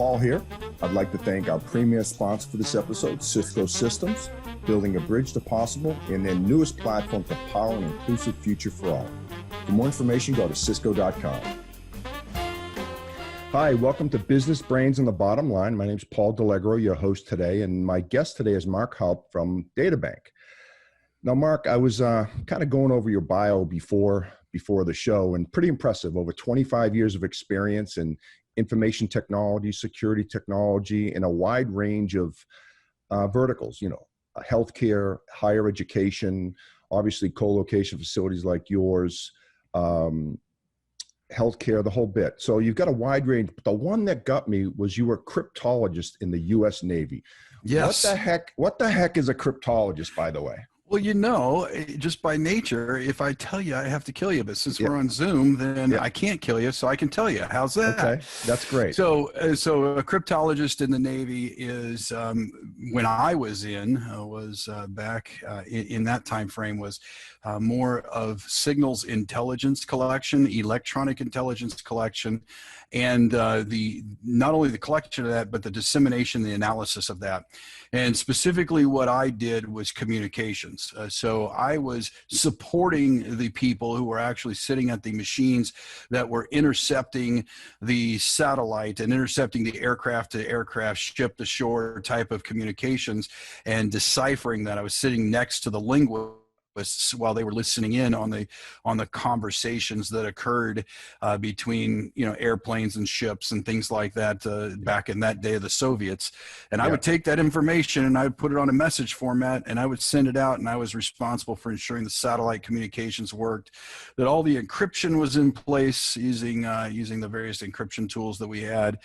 Paul here. I'd like to thank our premier sponsor for this episode, Cisco Systems, building a bridge to possible in their newest platform to power an inclusive future for all. For more information, go to cisco.com. Hi, welcome to Business Brains on the Bottom Line. My name is Paul DeLegro, your host today, and my guest today is Mark Houpt from DataBank. Now, Mark, I was kind of going over your bio before the show, and pretty impressive. Over 25 years of experience in information technology, security technology, in a wide range of verticals, healthcare, higher education, obviously co-location facilities like yours, healthcare, the whole bit. So you've got a wide range. But the one that got me was you were a cryptologist in the U.S. Navy. Yes. What the heck is a cryptologist, by the way? Well, just by nature, if I tell you, I have to kill you. But since we're on Zoom, then I can't kill you, so I can tell you. How's that? Okay, that's great. So a cryptologist in the Navy is, when I was back in that time frame, was more of signals intelligence collection, electronic intelligence collection, and not only the collection of that, but the dissemination, the analysis of that. And specifically what I did was communications. So I was supporting the people who were actually sitting at the machines that were intercepting the satellite and intercepting the aircraft to aircraft, ship to shore type of communications, and deciphering that. I was sitting next to the linguist while they were listening in on the conversations that occurred between airplanes and ships and things like that back in that day of the Soviets. And I would take that information and I would put it on a message format and I would send it out, and I was responsible for ensuring the satellite communications worked, that all the encryption was in place using the various encryption tools that we had.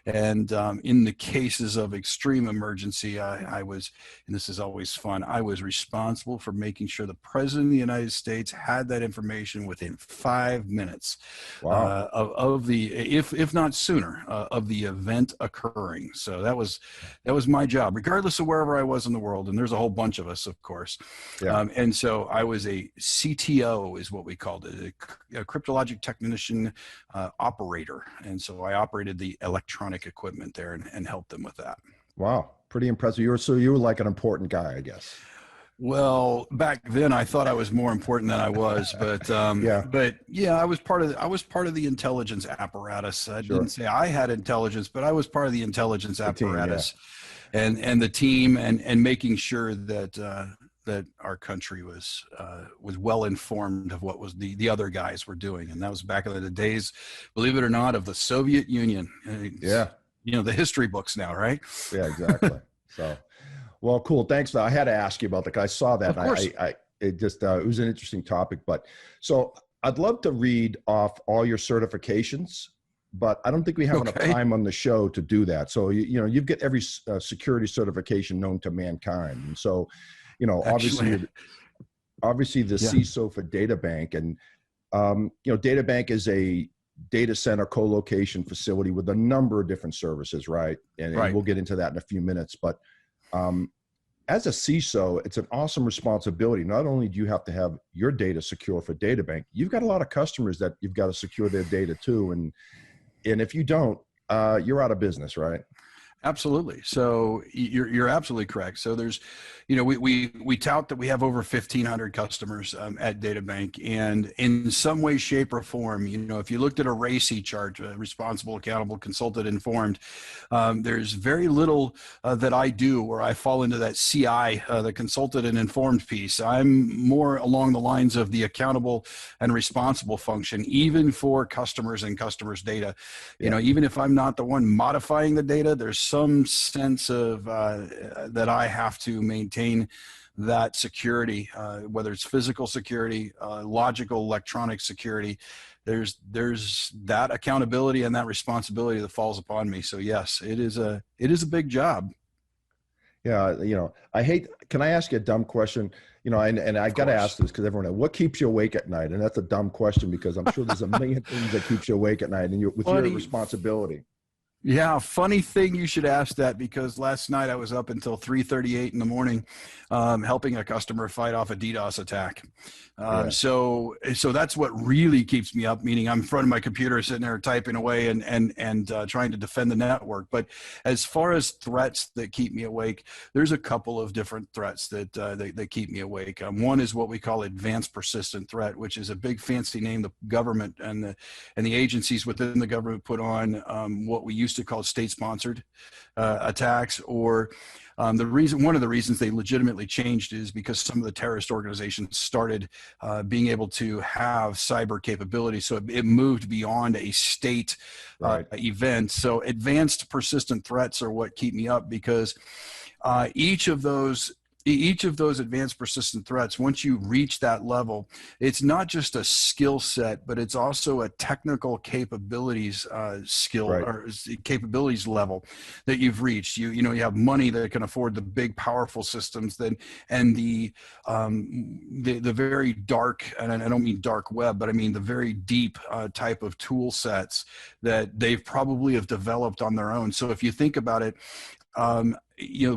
And in the cases of extreme emergency, I was, and this is always fun, I was responsible for making sure the President of the United States had that information within 5 minutes of the, if not sooner, of the event occurring. So that was my job, regardless of wherever I was in the world. And there's a whole bunch of us, of course. Yeah. And so I was a CTO, is what we called it, a cryptologic technician operator. And so I operated the electronic equipment there and helped them with that. Wow, pretty impressive. You were like an important guy, I guess. Well, back then I thought I was more important than I was, but I was part of the intelligence apparatus. I didn't say I had intelligence, but I was part of the intelligence apparatus, and the team, and making sure that that our country was well informed of what was the other guys were doing, and that was back in the days, believe it or not, of the Soviet Union. The history books now, right? Yeah, exactly. So. Well, cool. Thanks. I had to ask you about that. I saw that. It was an interesting topic. But so I'd love to read off all your certifications, but I don't think we have enough time on the show to do that. So you get every security certification known to mankind, and so obviously the CISO for DataBank, and DataBank is a data center co-location facility with a number of different services, right? And we'll get into that in a few minutes, but as a CISO, it's an awesome responsibility. Not only do you have to have your data secure for DataBank, you've got a lot of customers that you've got to secure their data too. And if you don't, you're out of business, right? Absolutely. So you're absolutely correct. So there's, we tout that we have over 1,500 customers at DataBank, and in some way, shape, or form, if you looked at a RACI chart, responsible, accountable, consulted, informed, there's very little that I do where I fall into that CI, the consulted and informed piece. I'm more along the lines of the accountable and responsible function, even for customers and customers' data. Even if I'm not the one modifying the data, there's some sense of that I have to maintain that security, whether it's physical security, logical, electronic security. There's that accountability and that responsibility that falls upon me. So yes, it is a big job. Yeah, can I ask you a dumb question? And I got to ask this because everyone, what keeps you awake at night? And that's a dumb question because I'm sure there's a million things that keeps you awake at night, and with your responsibility. Yeah, funny thing you should ask that, because last night I was up until 3:38 in the morning, helping a customer fight off a DDoS attack. Yeah. So that's what really keeps me up. Meaning I'm in front of my computer, sitting there typing away and trying to defend the network. But as far as threats that keep me awake, there's a couple of different threats that keep me awake. One is what we call advanced persistent threat, which is a big fancy name the government and the agencies within the government put on what we used to call state-sponsored attacks, or one of the reasons they legitimately changed is because some of the terrorist organizations started being able to have cyber capability, so it moved beyond a state event. So advanced persistent threats are what keep me up, because each of those advanced persistent threats, once you reach that level, it's not just a skill set, but it's also a technical capabilities or capabilities level that you've reached. You have money that can afford the big, powerful systems, and the very dark, and I don't mean dark web, but I mean the very deep type of tool sets that they've probably have developed on their own. So if you think about it,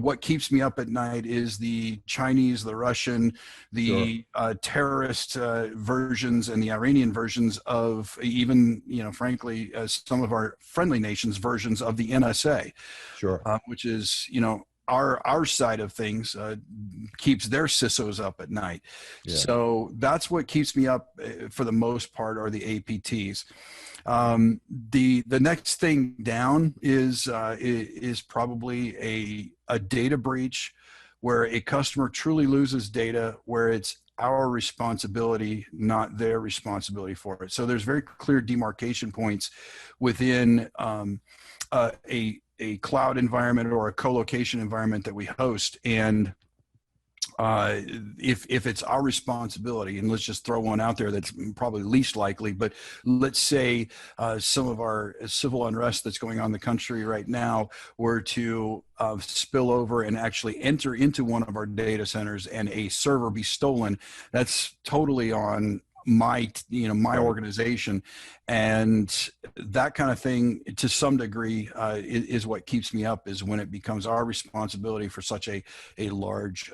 what keeps me up at night is the Chinese, the Russian, the terrorist versions, and the Iranian versions of even, frankly, some of our friendly nations versions of the NSA, which is, our side of things keeps their CISOs up at night. Yeah. So that's what keeps me up for the most part, are the APTs. The next thing down is probably a data breach, where a customer truly loses data, where it's our responsibility, not their responsibility for it. So there's very clear demarcation points within a cloud environment or a colocation environment that we host, and if it's our responsibility, and let's just throw one out there that's probably least likely, but let's say some of our civil unrest that's going on in the country right now were to spill over and actually enter into one of our data centers and a server be stolen, that's totally on my organization. And that kind of thing, to some degree, is what keeps me up, is when it becomes our responsibility for such a large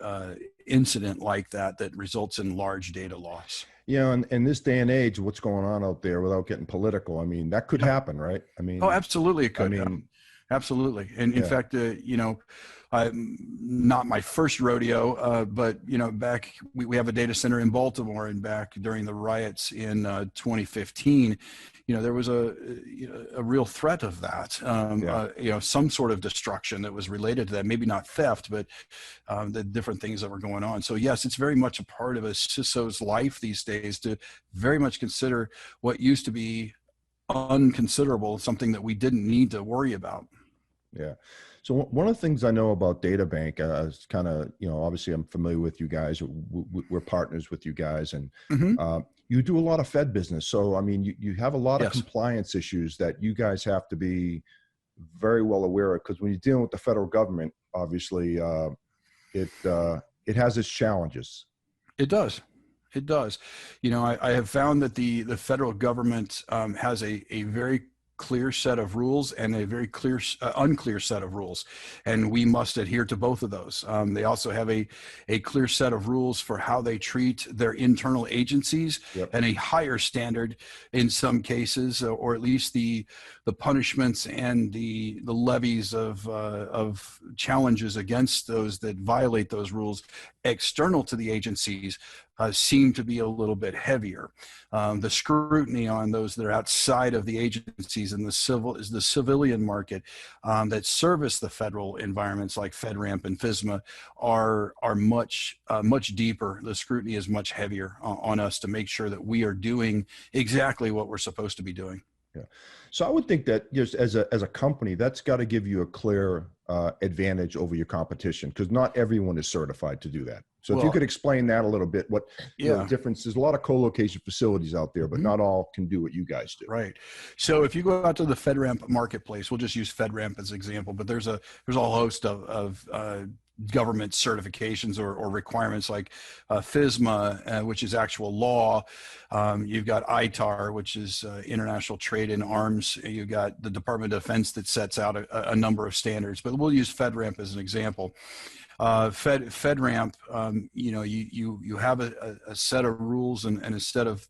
incident like that results in large data loss. In this day and age, what's going on out there, without getting political, I mean, that could happen, right? I mean, absolutely it could. Absolutely. And in fact, not my first rodeo, but back, we have a data center in Baltimore, and back during the riots in 2015, there was a real threat of that, some sort of destruction that was related to that. Maybe not theft, but the different things that were going on. So yes, it's very much a part of a CISO's life these days to very much consider what used to be unconsiderable, something that we didn't need to worry about. Yeah. So one of the things I know about DataBank is kind of, obviously I'm familiar with you guys. We're partners with you guys, and you do a lot of Fed business. So, I mean, you have a lot of compliance issues that you guys have to be very well aware of, because when you're dealing with the federal government, obviously it has its challenges. It does. It does. I have found that the federal government has a very clear set of rules and a very clear unclear set of rules, and we must adhere to both of those. They also have a clear set of rules for how they treat their internal agencies, and a higher standard in some cases, or at least the punishments and the levies of challenges against those that violate those rules external to the agencies seem to be a little bit heavier. The scrutiny on those that are outside of the agencies in the civilian market that service the federal environments like FedRAMP and FISMA are much deeper. The scrutiny is much heavier on us to make sure that we are doing exactly what we're supposed to be doing. Yeah. So I would think that just as a company, that's got to give you a clear advantage over your competition, because not everyone is certified to do that. So if you could explain that a little bit, what the difference is. A lot of co-location facilities out there, but not all can do what you guys do. Right. So if you go out to the FedRAMP marketplace, we'll just use FedRAMP as an example, but there's a whole host of government certifications or requirements like FISMA, which is actual law. You've got ITAR, which is international trade in arms. You've got the Department of Defense that sets out a number of standards, but we'll use FedRAMP as an example. FedRAMP, you have a set of rules and a set of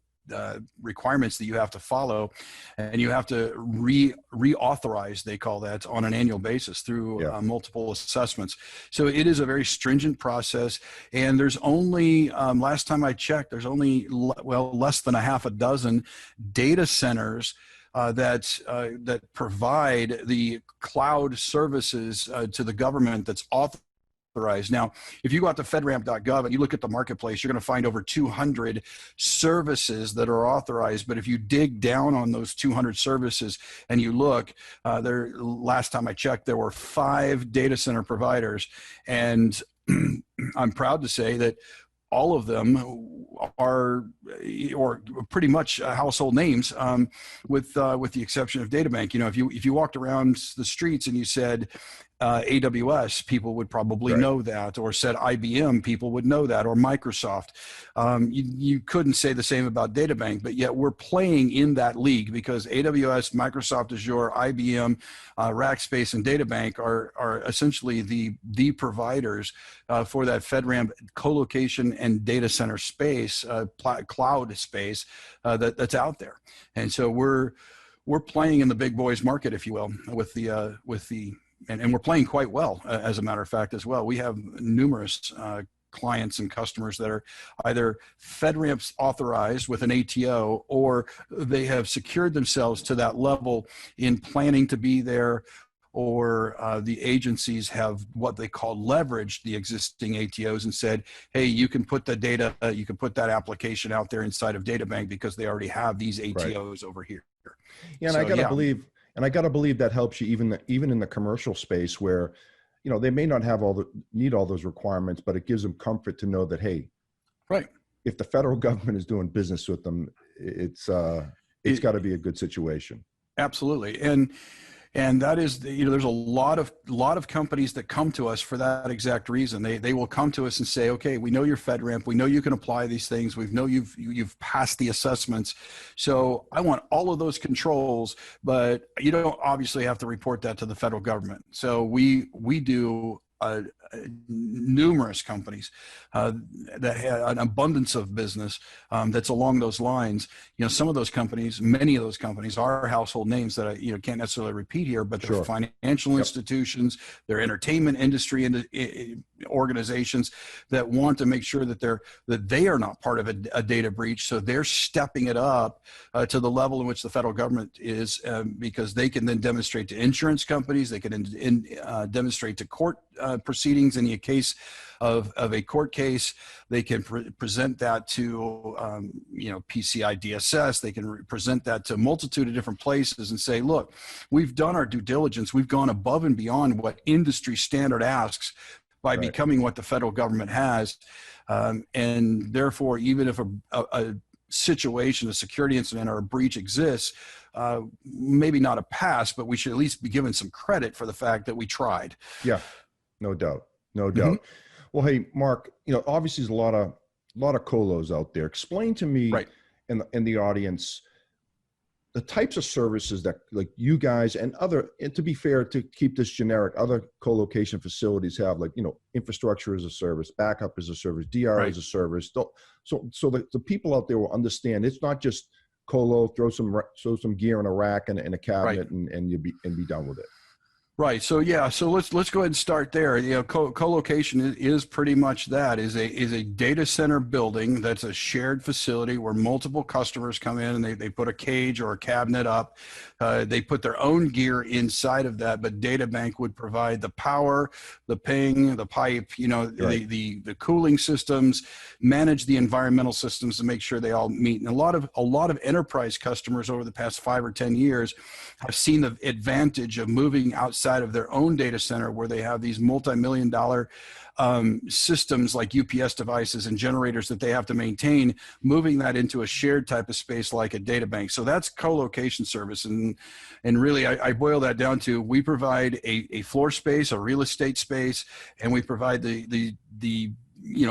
requirements that you have to follow, and you have to reauthorize, they call that, on an annual basis through multiple assessments. So it is a very stringent process, and there's only, last time I checked, there's only, less than a half a dozen data centers that provide the cloud services to the government that's authorized. Now, if you go out to fedramp.gov and you look at the marketplace, you're going to find over 200 services that are authorized. But if you dig down on those 200 services and you look, last time I checked, there were 5 data center providers. And I'm proud to say that all of them are, or pretty much household names, with the exception of DataBank. If you walked around the streets and you said AWS, people would probably know that, or said IBM, people would know that, or Microsoft. You couldn't say the same about DataBank, but yet we're playing in that league because AWS, Microsoft Azure, IBM, Rackspace, and DataBank are essentially the providers for that FedRAMP colocation and data center space, cloud space that's out there. And so we're playing in the big boys market, if you will, and we're playing quite well, as a matter of fact, as well. We have numerous clients and customers that are either FedRAMP authorized with an ATO, or they have secured themselves to that level in planning to be there, or the agencies have what they call leveraged the existing ATOs and said, hey, you can put the data, you can put that application out there inside of DataBank because they already have these ATOs over here. Yeah, and so, I gotta believe that helps you even in the commercial space where, they may not have need all those requirements, but it gives them comfort to know that, hey, if the federal government is doing business with them, it's got to be a good situation. Absolutely, and that is, there's a lot of companies that come to us for that exact reason. They will come to us and say, okay, we know you're FedRAMP, we know you can apply these things, we know you've passed the assessments, so I want all of those controls, but you don't obviously have to report that to the federal government. So we do numerous companies that have an abundance of business that's along those lines. Some of those companies, many of those companies are household names that I can't necessarily repeat here, but they're financial institutions, they're entertainment industry organizations that want to make sure that they are not part of a data breach. So they're stepping it up to the level in which the federal government is, because they can then demonstrate to insurance companies, they can demonstrate to court proceedings. In the case of a court case, they can present that to PCI DSS. They can present that to a multitude of different places and say, look, we've done our due diligence. We've gone above and beyond what industry standard asks by becoming what the federal government has. And therefore, even if a situation, a security incident or a breach exists, maybe not a pass, but we should at least be given some credit for the fact that we tried. Yeah, no doubt. No doubt. Well, hey, Mark, obviously there's a lot of colos out there. Explain to me and the audience the types of services that like you guys and to be fair, to keep this generic, other co-location facilities have, like, infrastructure as a service, backup as a service, DR as a service. So the people out there will understand it's not just colo, throw some gear in a rack and a cabinet and be done with it. Right. So yeah. So let's go ahead and start there. Co-location is pretty much that. Is a data center building that's a shared facility where multiple customers come in and they put a cage or a cabinet up. They put their own gear inside of that, but DataBank would provide the power, the ping, the pipe, the cooling systems, manage the environmental systems to make sure they all meet. And a lot of enterprise customers over the past 5 or 10 years have seen the advantage of moving outside inside of their own data center where they have these multi-million-dollar systems like UPS devices and generators that they have to maintain, moving that into a shared type of space like a data bank. So that's co-location service. And really, I boil that down to, we provide a floor space, a real estate space, and we provide the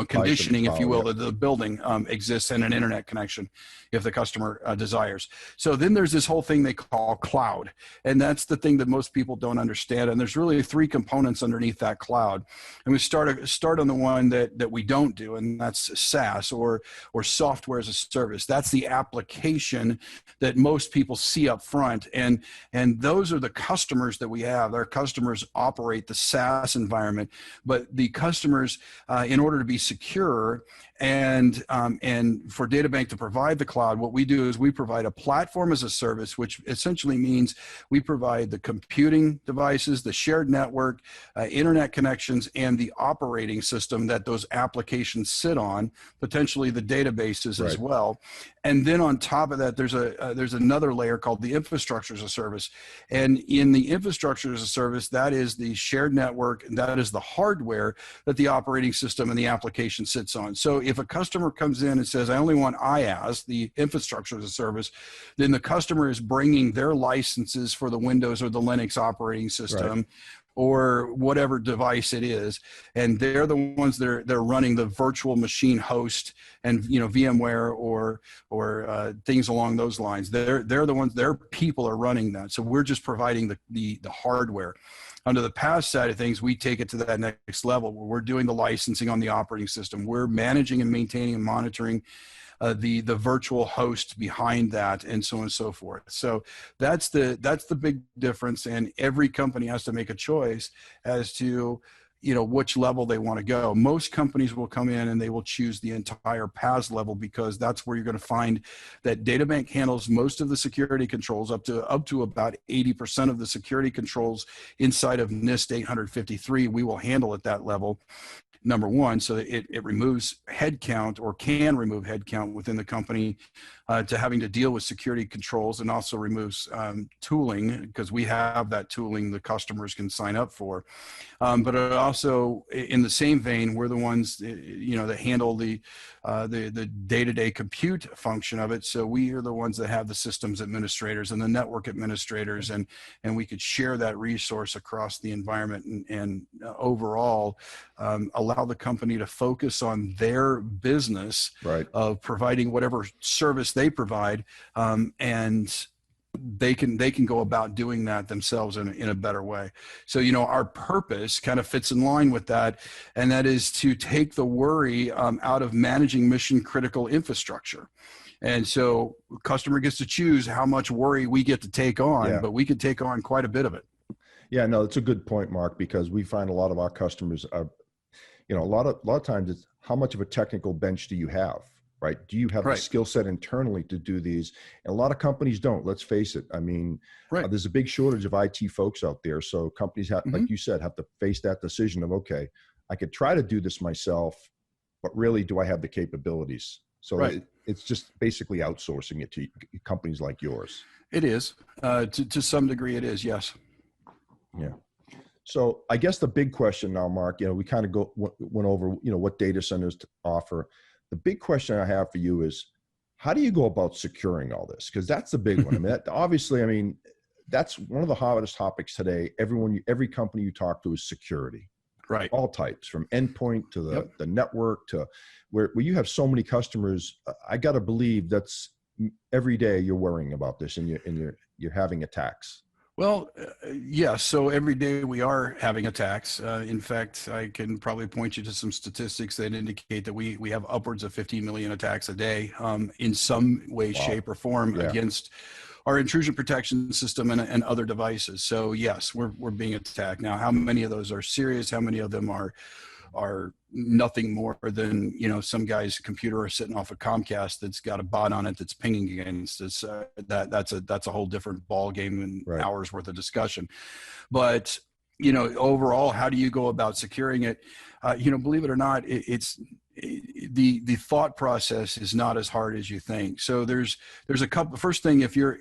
conditioning, if you will, that the building exists, and an internet connection if the customer desires. So then there's this whole thing they call cloud, and that's the thing that most people don't understand. And there's really three components underneath that cloud. And we start on the one that we don't do, and that's SaaS, or software as a service. That's the application that most people see up front, and those are the customers that we have. Our customers operate the SaaS environment, but the customers, in order to be secure and for DataBank to provide the cloud, what we do is we provide a platform as a service, which essentially means we provide the computing devices, the shared network, internet connections, and the operating system that those applications sit on, potentially the databases as well. And then on top of that, there's another layer called the infrastructure as a service. And in the infrastructure as a service, that is the shared network, and that is the hardware that the operating system and the application sits on. So if a customer comes in and says, I only want IaaS, the infrastructure as a service, then the customer is bringing their licenses for the Windows or the Linux operating system, or whatever device it is, and they're the ones that are running the virtual machine host and VMware or things along those lines. They're the ones, their people are running that. So we're just providing the hardware. Under the PaaS side of things, we take it to that next level where we're doing the licensing on the operating system. We're managing and maintaining and monitoring the virtual host behind that, and so on and so forth. So that's the big difference, and every company has to make a choice as to which level they want to go. Most companies will come in and they will choose the entire PaaS level, because that's where you're going to find that DataBank handles most of the security controls, up to about 80% of the security controls inside of NIST 853. We will handle at that level. Number one, so it removes headcount, or can remove headcount within the company, to having to deal with security controls, and also removes tooling, because we have that tooling the customers can sign up for. But it also, in the same vein, we're the ones that handle the day-to-day compute function of it. So we are the ones that have the systems administrators and the network administrators, and we could share that resource across the environment, and overall allow the company to focus on their business of providing whatever service they provide, and they can go about doing that themselves in a better way. So our purpose kind of fits in line with that, and that is to take the worry out of managing mission critical infrastructure. And so customer gets to choose how much worry we get to take on, but we could take on quite a bit of it. Yeah, no, it's a good point, Mark, because we find a lot of our customers are, a lot of times it's how much of a technical bench do you have, right? Do you have the skill set internally to do these? And a lot of companies don't, let's face it. I mean, there's a big shortage of IT folks out there. So companies have, like you said, have to face that decision of, okay, I could try to do this myself, but really, do I have the capabilities? So it's just basically outsourcing it to companies like yours. It is, to some degree it is, yes. Yeah. So I guess the big question now, Mark, we kind of went over, what data centers offer. The big question I have for you is, how do you go about securing all this? Because that's the big one. I mean, obviously, that's one of the hottest topics today. Every company you talk to is security, right? All types, from endpoint to the network to where you have so many customers. I got to believe that's every day you're worrying about this, and you're having attacks. Well, yes. So every day we are having attacks. In fact, I can probably point you to some statistics that indicate that we have upwards of 15 million attacks a day, in some way, shape, or form against our intrusion protection system and other devices. So yes, we're being attacked. Now, how many of those are serious? How many of them are nothing more than some guy's computer is sitting off a Comcast that's got a bot on it that's pinging against us? That's a whole different ball game and hours worth of discussion. But overall, how do you go about securing it? Believe it or not, it's the thought process is not as hard as you think. So there's a couple. First thing, if you're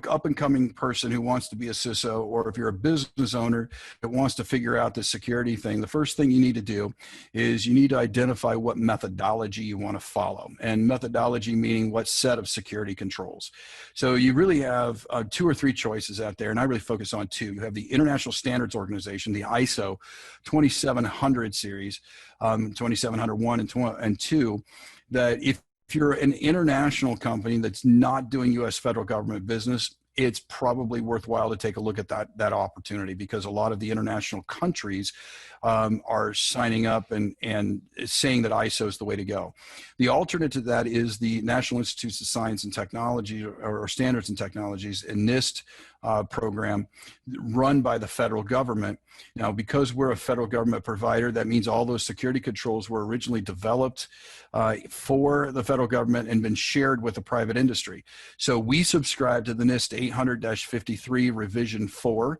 up and coming person who wants to be a CISO, or if you're a business owner that wants to figure out the security thing, the first thing you need to do is you need to identify what methodology you want to follow. And methodology meaning what set of security controls. So you really have 2 or 3 choices out there, and I really focus on 2. You have the International Standards Organization, the ISO 2700 series, 2701 and 2, that if you're an international company that's not doing U.S. federal government business, it's probably worthwhile to take a look at that opportunity, because a lot of the international countries are signing up and saying that ISO is the way to go. The alternate to that is the National Institutes of Science and Technology, or Standards and Technologies, a NIST program run by the federal government. Now, because we're a federal government provider, that means all those security controls were originally developed for the federal government and been shared with the private industry. So we subscribe to the NIST 800-53 revision 4,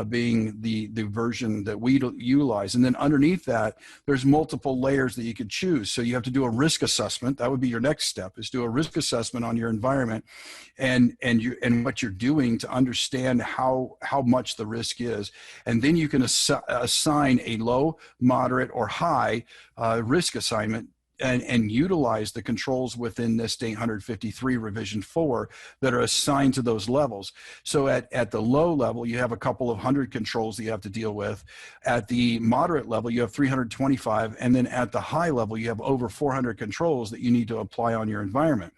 being the version that we utilize. And then underneath that, there's multiple layers that you could choose. So you have to do a risk assessment. That would be your next step, is do a risk assessment on your environment and what you're doing to understand how much the risk is. And then you can assign a low, moderate, or high risk assignment and utilize the controls within this 853 revision 4 that are assigned to those levels. So at the low level, you have a couple of hundred controls that you have to deal with. At the moderate level, you have 325. And then at the high level, you have over 400 controls that you need to apply on your environment.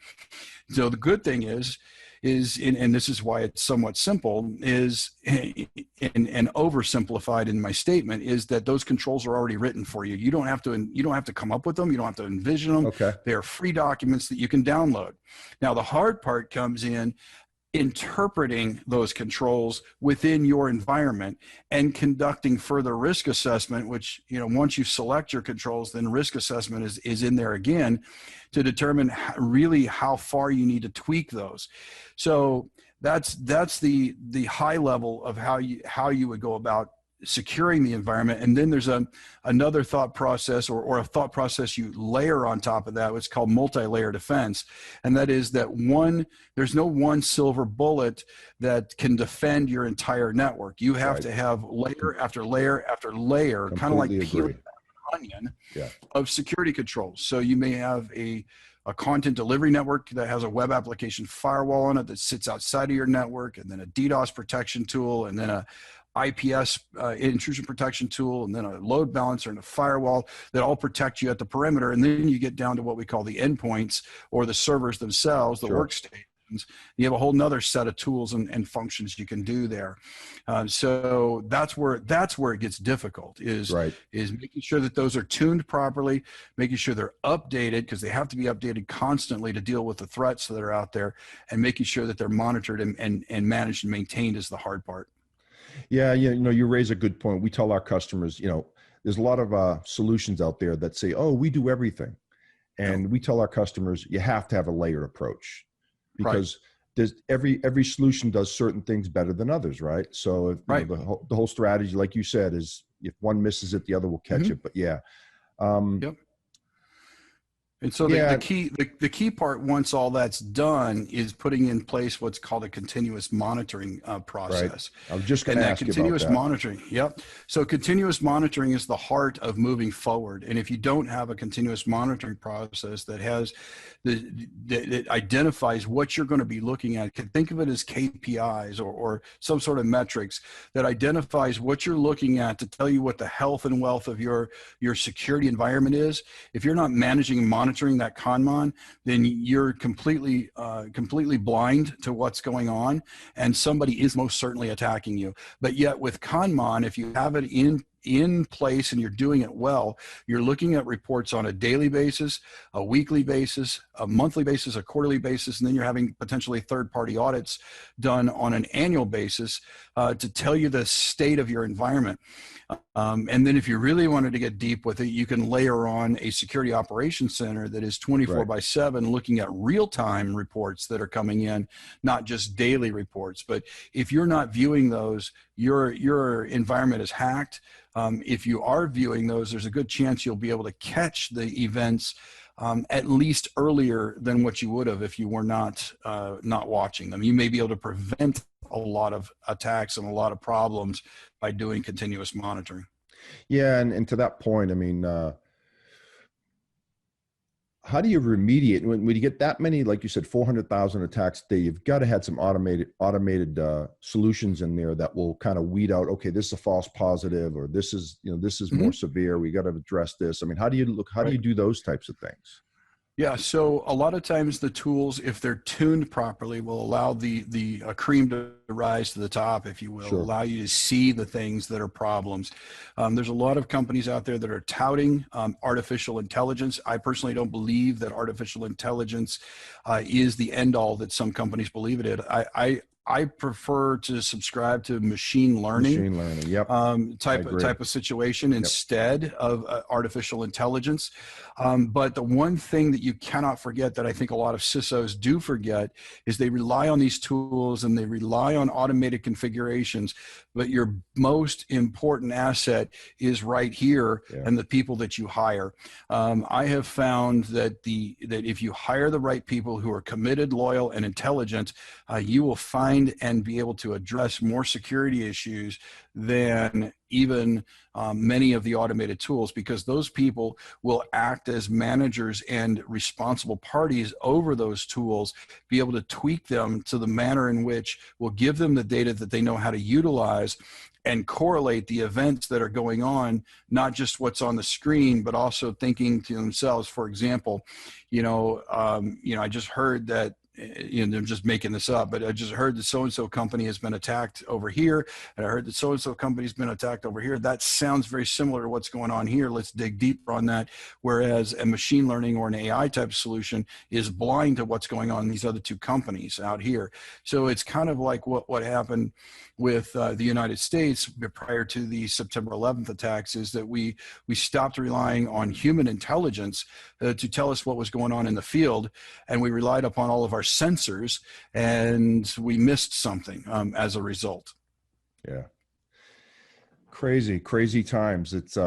So the good thing is, and this is why it's somewhat simple, is, and oversimplified in my statement, is that those controls are already written for you. You don't have to come up with them. You don't have to envision them. Okay. They are free documents that you can download. Now, the hard part comes in interpreting those controls within your environment and conducting further risk assessment, which, once you select your controls, then risk assessment is in there again to determine really how far you need to tweak those. So that's the high level of how you would go about securing the environment. And then there's another thought process, or a thought process you layer on top of that, what's called multi-layer defense. And that is that there's no one silver bullet that can defend your entire network. You have to have layer after layer after layer, kind of like peeling back an onion of security controls. So you may have a content delivery network that has a web application firewall on it that sits outside of your network, and then a DDoS protection tool, and then a IPS intrusion protection tool, and then a load balancer and a firewall that all protect you at the perimeter. And then you get down to what we call the endpoints, or the servers themselves, the workstations. You have a whole nother set of tools and functions you can do there. So that's where it gets difficult, is making sure that those are tuned properly, making sure they're updated, because they have to be updated constantly to deal with the threats that are out there, and making sure that they're monitored and managed and maintained is the hard part. Yeah, you raise a good point. We tell our customers, there's a lot of solutions out there that say, oh, we do everything. And we tell our customers, you have to have a layered approach, because there's every solution does certain things better than others, right? So if, the whole strategy, like you said, is if one misses it, the other will catch it. But And so the key part, once all that's done, is putting in place what's called a continuous monitoring process. Right. I was just going to ask you about that. Continuous monitoring. Yep. So continuous monitoring is the heart of moving forward. And if you don't have a continuous monitoring process that has that identifies what you're going to be looking at, think of it as KPIs or some sort of metrics that identifies what you're looking at to tell you what the health and wealth of your security environment is. If you're not managing and monitoring that ConMon, then you're completely blind to what's going on, and somebody is most certainly attacking you. But yet with ConMon, if you have it in place and you're doing it well, you're looking at reports on a daily basis, a weekly basis, a monthly basis, a quarterly basis, and then you're having potentially third-party audits done on an annual basis to tell you the state of your environment. And then if you really wanted to get deep with it, you can layer on a security operations center that is 24/7 looking at real-time reports that are coming in, not just daily reports. But if you're not viewing those, your environment is hacked. If you are viewing those, there's a good chance you'll be able to catch the events at least earlier than what you would have if you were not watching them. You may be able to prevent a lot of attacks and a lot of problems by doing continuous monitoring. Yeah, and to that point, I mean, how do you remediate when you get that many, like you said, 400,000 attacks a day? You've got to have some automated solutions in there that will kind of weed out, okay, this is a false positive, or this is, this is more severe. We got to address this. I mean, how do you do those types of things? Yeah, so a lot of times the tools, if they're tuned properly, will allow the cream to rise to the top, if you will, allow you to see the things that are problems. There's a lot of companies out there that are touting artificial intelligence. I personally don't believe that artificial intelligence is the end all that some companies believe it is. I prefer to subscribe to machine learning, Yep. type of situation instead of artificial intelligence. But the one thing that you cannot forget that I think a lot of CISOs do forget is they rely on these tools and they rely on automated configurations, but your most important asset is right here and the people that you hire. I have found that that if you hire the right people who are committed, loyal, and intelligent, you will find and be able to address more security issues than even many of the automated tools, because those people will act as managers and responsible parties over those tools, be able to tweak them to the manner in which will give them the data that they know how to utilize and correlate the events that are going on, not just what's on the screen, but also thinking to themselves. For example, I just heard that, I'm just making this up, but I just heard that so-and-so company has been attacked over here, and I heard that so-and-so company's been attacked over here. That sounds very similar to what's going on here. Let's dig deeper on that. Whereas a machine learning or an AI type solution is blind to what's going on in these other two companies out here. So it's kind of like what happened with the United States prior to the September 11th attacks, is that we stopped relying on human intelligence to tell us what was going on in the field, and we relied upon all of our sensors, and we missed something as a result. Yeah. Crazy times. It's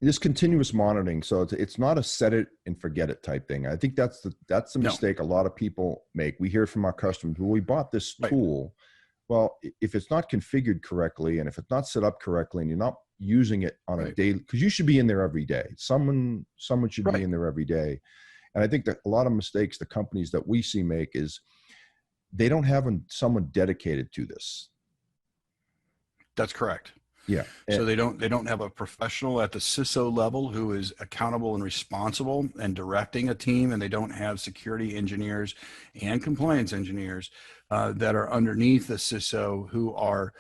this continuous monitoring. So it's not a set it and forget it type thing. I think that's the mistake a lot of people make. We hear from our customers, well, we bought this tool. Well, if it's not configured correctly, and if it's not set up correctly, and you're not using it on a daily, because you should be in there every day. Someone should be in there every day. And I think that a lot of mistakes the companies that we see make is they don't have someone dedicated to this. That's correct. Yeah. So they don't have a professional at the CISO level who is accountable and responsible and directing a team, and they don't have security engineers and compliance engineers that are underneath the CISO who are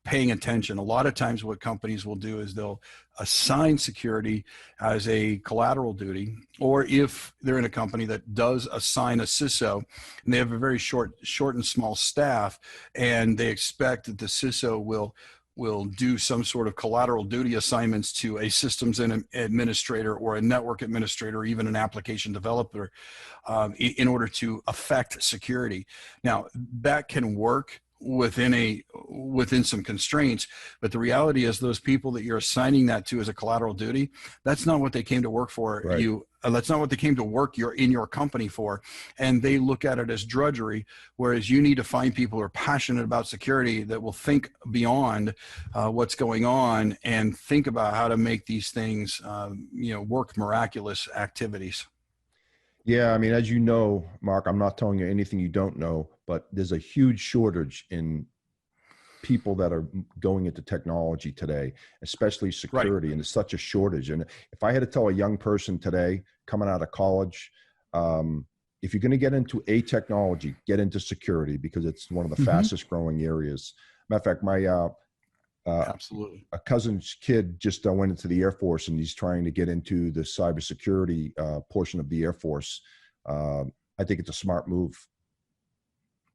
paying attention. A lot of times what companies will do is they'll assign security as a collateral duty, or if they're in a company that does assign a CISO and they have a very short and small staff, and they expect that the CISO will do some sort of collateral duty assignments to a systems administrator or a network administrator, or even an application developer in order to affect security. Now, that can work within some constraints, but the reality is those people that you're assigning that to as a collateral duty, that's not what they came to work for. That's not what they came to work in your company for, and they look at it as drudgery, whereas you need to find people who are passionate about security that will think beyond what's going on and think about how to make these things work miraculous activities. Yeah, I mean, as you know, Mark, I'm not telling you anything you don't know, but there's a huge shortage in people that are going into technology today, especially security, and there's such a shortage. And if I had to tell a young person today coming out of college, if you're going to get into a technology, get into security, because it's one of the fastest growing areas. Matter of fact, my absolutely, a cousin's kid just went into the Air Force, and he's trying to get into the cybersecurity portion of the Air Force. I think it's a smart move.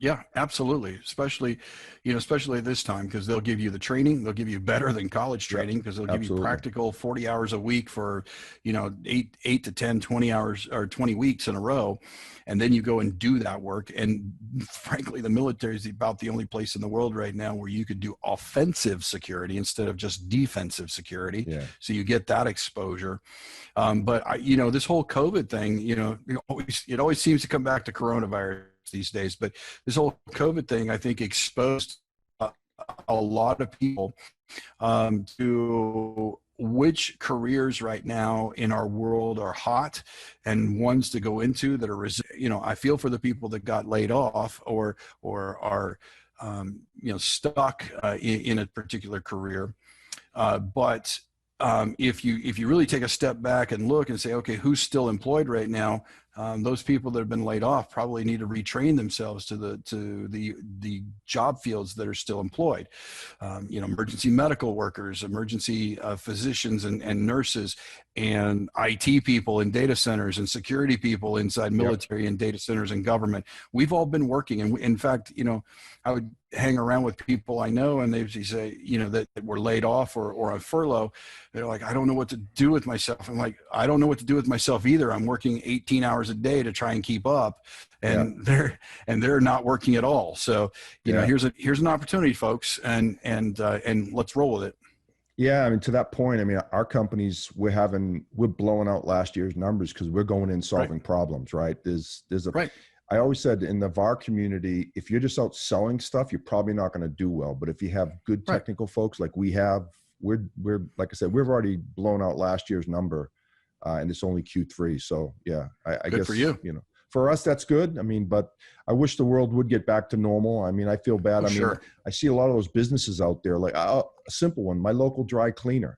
Yeah, absolutely. Especially, especially this time, because they'll give you the training. They'll give you better than college Yep, training, because they'll give you absolutely. practical 40 hours a week for, 8 to 10, 20 hours or 20 weeks in a row. And then you go and do that work. And frankly, the military is about the only place in the world right now where you could do offensive security instead of just defensive security. Yeah. So you get that exposure. But this whole COVID thing, it always seems to come back to coronavirus these days. But this whole COVID thing, I think, exposed a lot of people to which careers right now in our world are hot and ones to go into that are, I feel for the people that got laid off or are, stuck in a particular career. But if you really take a step back and look and say, okay, who's still employed right now? Those people that have been laid off probably need to retrain themselves to the job fields that are still employed. Emergency medical workers, emergency physicians and nurses, and IT people in data centers, and security people inside military and data centers and government. We've all been working, and in fact, I would hang around with people I know, and they say, that were laid off or on furlough. They're like, I don't know what to do with myself. I'm like, I don't know what to do with myself either. I'm working 18 hours a day to try and keep up, and they're not working at all. So, here's an opportunity, folks, and let's roll with it. Yeah, I mean, to that point, I mean, our companies, we're blowing out last year's numbers because we're going in solving problems, right? I always said in the VAR community, if you're just out selling stuff, you're probably not going to do well. But if you have good technical folks like we have, we're like I said, we've already blown out last year's number, and it's only Q3. So yeah, I guess for you. For us, that's good. I mean, but I wish the world would get back to normal. I mean, I feel bad. I see a lot of those businesses out there, like a simple one, my local dry cleaner.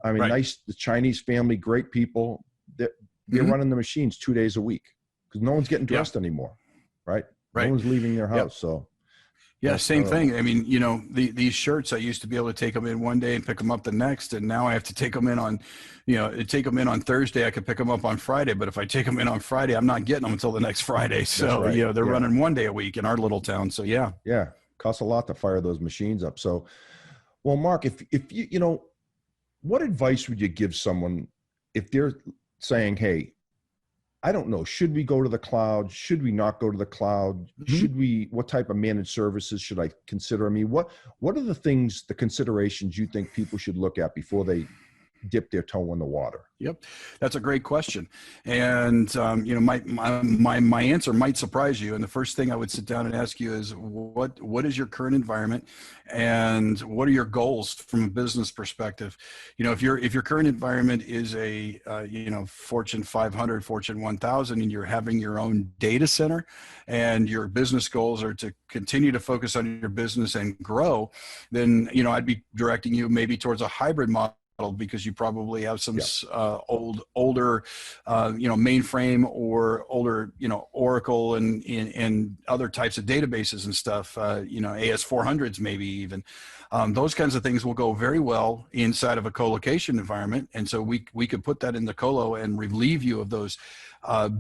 I mean, nice, the Chinese family, great people. They're running the machines 2 days a week because no one's getting dressed anymore, right? No one's leaving their house. So yeah, same thing. I mean, these shirts, I used to be able to take them in one day and pick them up the next. And now I have to take them in on, on Thursday. I could pick them up on Friday. But if I take them in on Friday, I'm not getting them until the next Friday. So, they're running 1 day a week in our little town. So, yeah. Yeah. Costs a lot to fire those machines up. So, well, Mark, if you, what advice would you give someone if they're saying, hey, I don't know, should we go to the cloud? Should we not go to the cloud? What type of managed services should I consider? I mean, what are the considerations you think people should look at before they dip their toe in the water? Yep. That's a great question. And, my answer might surprise you. And the first thing I would sit down and ask you is what is your current environment and what are your goals from a business perspective? If your current environment is a, Fortune 500, Fortune 1000, and you're having your own data center and your business goals are to continue to focus on your business and grow, then, I'd be directing you maybe towards a hybrid model, because you probably have some older mainframe or older Oracle and other types of databases and stuff, AS400s maybe even. Those kinds of things will go very well inside of a colocation environment, and so we could put that in the colo and relieve you of those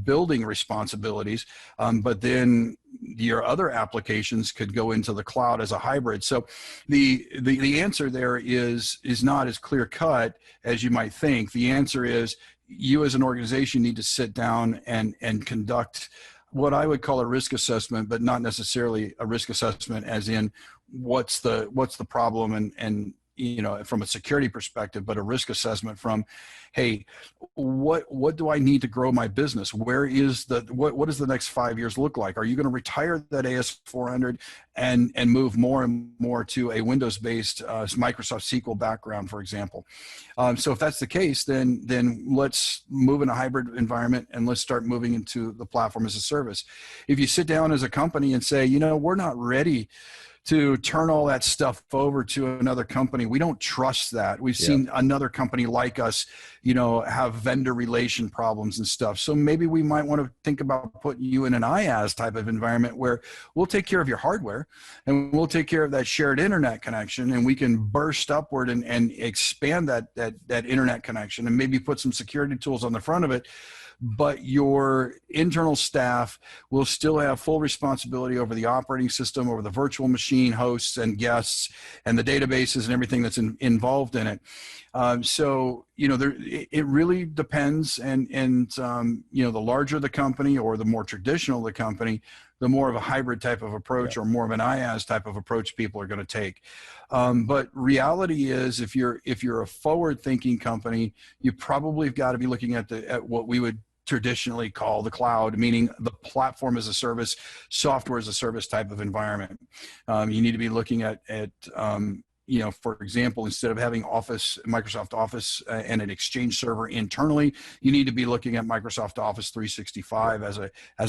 building responsibilities, but then your other applications could go into the cloud as a hybrid. So the answer there is not as clear cut as you might think. The answer is you as an organization need to sit down and conduct what I would call a risk assessment, but not necessarily a risk assessment as in what's the problem and from a security perspective, but a risk assessment from, hey, what do I need to grow my business? Where is what does the next 5 years look like? Are you going to retire that AS400 and move more and more to a Windows-based Microsoft SQL background, for example? So if that's the case, then let's move in a hybrid environment and let's start moving into the platform as a service. If you sit down as a company and say, we're not ready to turn all that stuff over to another company. We don't trust that. We've seen another company like us, you know, have vendor relation problems and stuff. So maybe we might want to think about putting you in an IaaS type of environment where we'll take care of your hardware and we'll take care of that shared internet connection, and we can burst upward and expand that internet connection and maybe put some security tools on the front of it. But your internal staff will still have full responsibility over the operating system, over the virtual machine hosts and guests and the databases and everything that's involved in it. So, you know, it really depends. And you know, the larger the company or the more traditional the company, the more of a hybrid type of approach or more of an IaaS type of approach people are going to take. But reality is, if you're a forward-thinking company, you probably have got to be looking at what we would traditionally call the cloud, meaning the platform as a service, software as a service type of environment. You need to be looking at you know, for example, instead of having Microsoft Office and an Exchange server internally, you need to be looking at Microsoft Office 365 as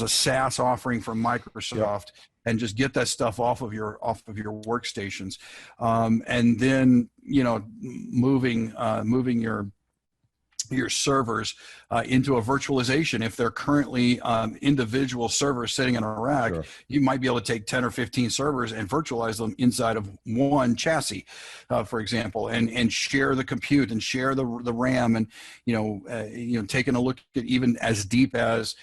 a SaaS offering from Microsoft, and just get that stuff off of your workstations, and then, you know, moving your servers into a virtualization. If they're currently individual servers sitting in a rack, you might be able to take 10 or 15 servers and virtualize them inside of one chassis, for example, and share the compute and share the RAM, and you know, taking a look at even as deep as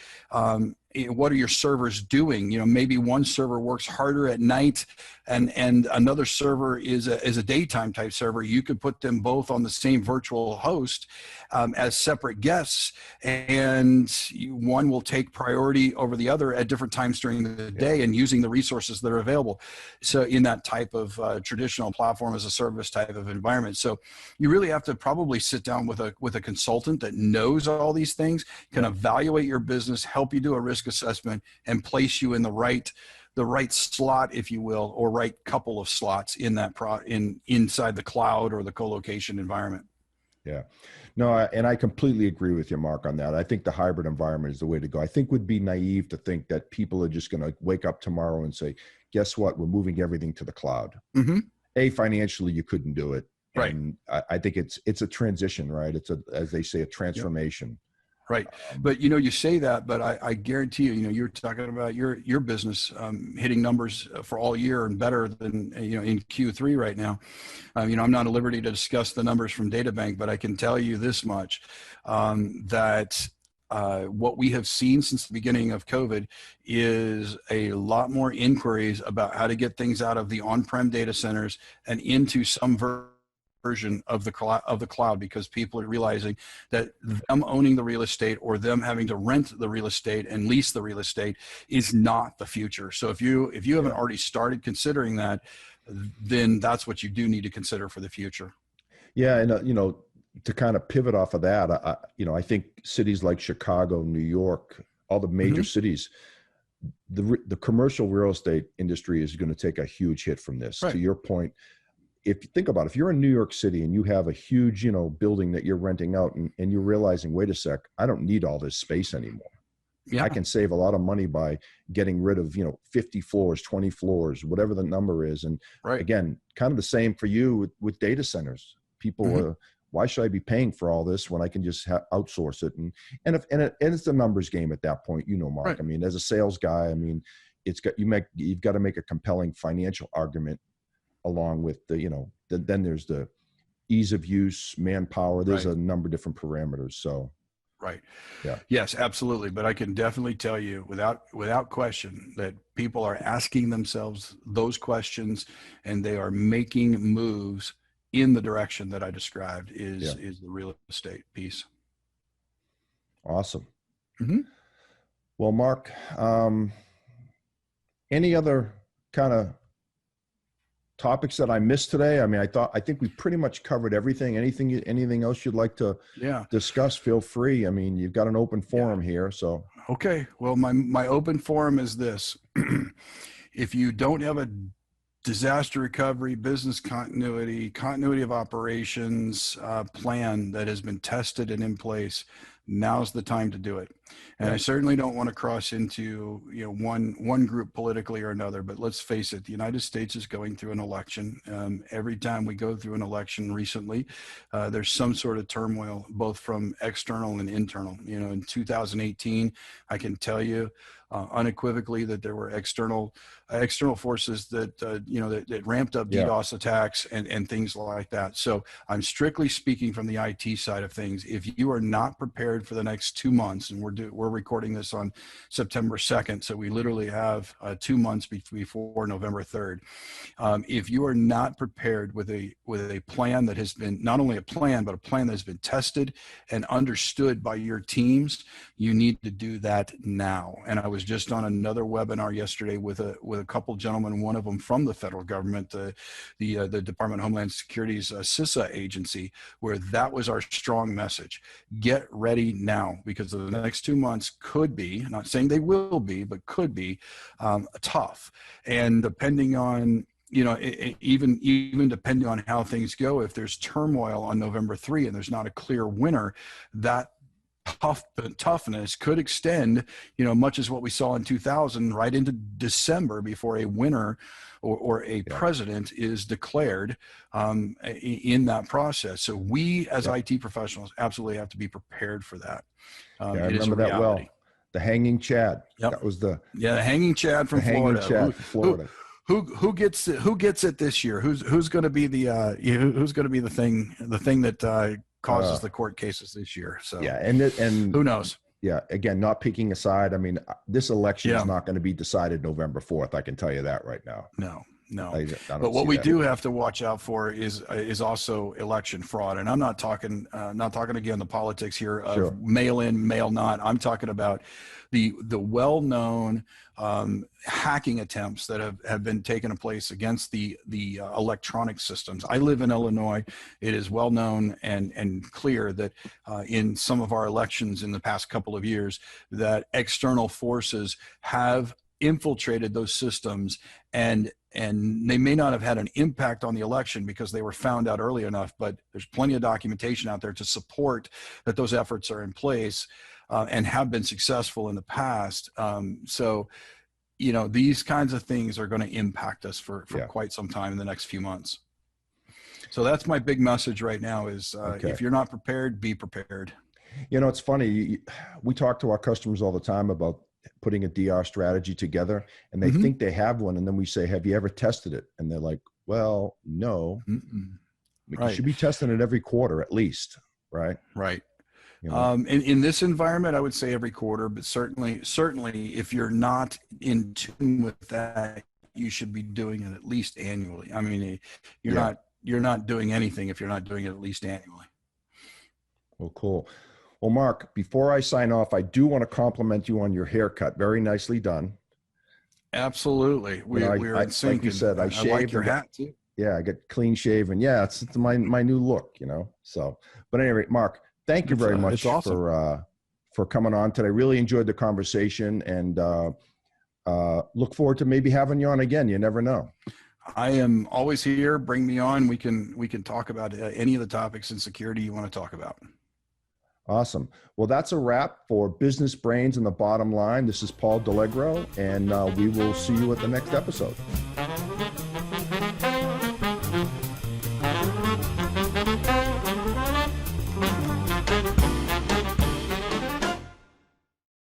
what are your servers doing? You know, maybe one server works harder at night and another server is a daytime type server. You could put them both on the same virtual host as separate guests, and one will take priority over the other at different times during the day and using the resources that are available. So in that type of traditional platform as a service type of environment. So you really have to probably sit down with a consultant that knows all these things, can evaluate your business, help you do a risk assessment, and place you in the right slot, if you will, or right couple of slots in that inside the cloud or the colocation environment. Yeah, no, and I completely agree with you, Mark, on that. I think the hybrid environment is the way to go. I think it would be naive to think that people are just going to wake up tomorrow and say, guess what, we're moving everything to the cloud. Financially, you couldn't do it. Right. And I think it's a transition, right? It's as they say, a transformation. Right. But, you know, you say that, but I guarantee you, you know, you're talking about your business hitting numbers for all year and better than, you know, in Q3 right now. You know, I'm not at liberty to discuss the numbers from DataBank, but I can tell you this much, that what we have seen since the beginning of COVID is a lot more inquiries about how to get things out of the on-prem data centers and into some version of the cloud, because people are realizing that them owning the real estate or them having to rent the real estate and lease the real estate is not the future. So if you haven't already started considering that, then that's what you do need to consider for the future. Yeah, and you know, to kind of pivot off of that, you know, I think cities like Chicago, New York, all the major cities, the commercial real estate industry is going to take a huge hit from this. To your point, if you think about it, if you're in New York City and you have a huge, you know, building that you're renting out, and you're realizing, wait a sec, I don't need all this space anymore. I can save a lot of money by getting rid of, you know, 50 floors, 20 floors, whatever the number is. And again, kind of the same for you with data centers. People, why should I be paying for all this when I can just outsource it? And it's a numbers game at that point, you know, Mark. I mean, as a sales guy, I mean, you've got to make a compelling financial argument along with the, you know, then there's the ease of use, manpower. There's a number of different parameters. So. Yes, absolutely. But I can definitely tell you without question that people are asking themselves those questions, and they are making moves in the direction that I described is the real estate piece. Awesome. Well, Mark, any other kind of topics that I missed today? I mean, I think we pretty much covered everything. Anything else you'd like to discuss? Feel free. I mean, you've got an open forum here, so. Okay. Well, my open forum is this. If you don't have a disaster recovery, business continuity of operations plan that has been tested and in place, now's the time to do it. And I certainly don't want to cross into, one group politically or another, but let's face it, the United States is going through an election. Every time we go through an election recently, there's some sort of turmoil, both from external and internal. In 2018, I can tell you unequivocally that there were external forces that ramped up DDoS attacks and things like that. So I'm strictly speaking from the IT side of things. If you are not prepared for the next 2 months, and we're recording this on September 2nd, so we literally have 2 months before November 3rd. If you are not prepared with a plan that has been not only a plan, but a plan that has been tested and understood by your teams, you need to do that now. And I was just on another webinar yesterday with a couple gentlemen, one of them from the federal government, the Department of Homeland Security's CISO agency, where that was our strong message. Get ready now, because the next 2 months could be, not saying they will be, but could be tough. And depending on, even depending on how things go, if there's turmoil on November 3 and there's not a clear winner, that toughness could extend, much as what we saw in 2000, right into December before a winner or a president is declared in that process. So we as IT professionals absolutely have to be prepared for that. I remember that well. The hanging Chad. Yep. That was the hanging Chad from Florida. Chad from Florida. Who gets it? Who gets it this year? Who's going to be who's going to be the thing that causes the court cases this year? So and who knows? Yeah, again, not picking a side. I mean, this election is not going to be decided November 4th. I can tell you that right now. No. But what we do have to watch out for is also election fraud. And I'm not talking again the politics here of mail in, mail not. I'm talking about the well-known hacking attempts that have been taking place against the electronic systems. I live in Illinois. It is well known and clear that in some of our elections in the past couple of years, that external forces have infiltrated those systems, and they may not have had an impact on the election because they were found out early enough, but there's plenty of documentation out there to support that those efforts are in place and have been successful in the past. So these kinds of things are going to impact us for quite some time in the next few months. So that's my big message right now is if you're not prepared, be prepared. It's funny. We talk to our customers all the time about putting a DR strategy together, and they think they have one. And then we say, have you ever tested it? And they're like, well, no. You should be testing it every quarter at least. Right. Right. In this environment, I would say every quarter, but certainly if you're not in tune with that, you should be doing it at least annually. I mean, you're not doing anything if you're not doing it at least annually. Well, cool. Well, Mark, before I sign off, I do want to compliment you on your haircut. Very nicely done. Absolutely. We're in sync. Like you said, I shaved. Like your hat too. Yeah, I get clean shaven. Yeah, it's my new look, So, but anyway, Mark, thank you very much for coming on today. Really enjoyed the conversation, and look forward to maybe having you on again. You never know. I am always here. Bring me on. We can talk about any of the topics in security you want to talk about. Awesome. Well, that's a wrap for Business Brains and the Bottom Line. This is Paul Delegro, and we will see you at the next episode.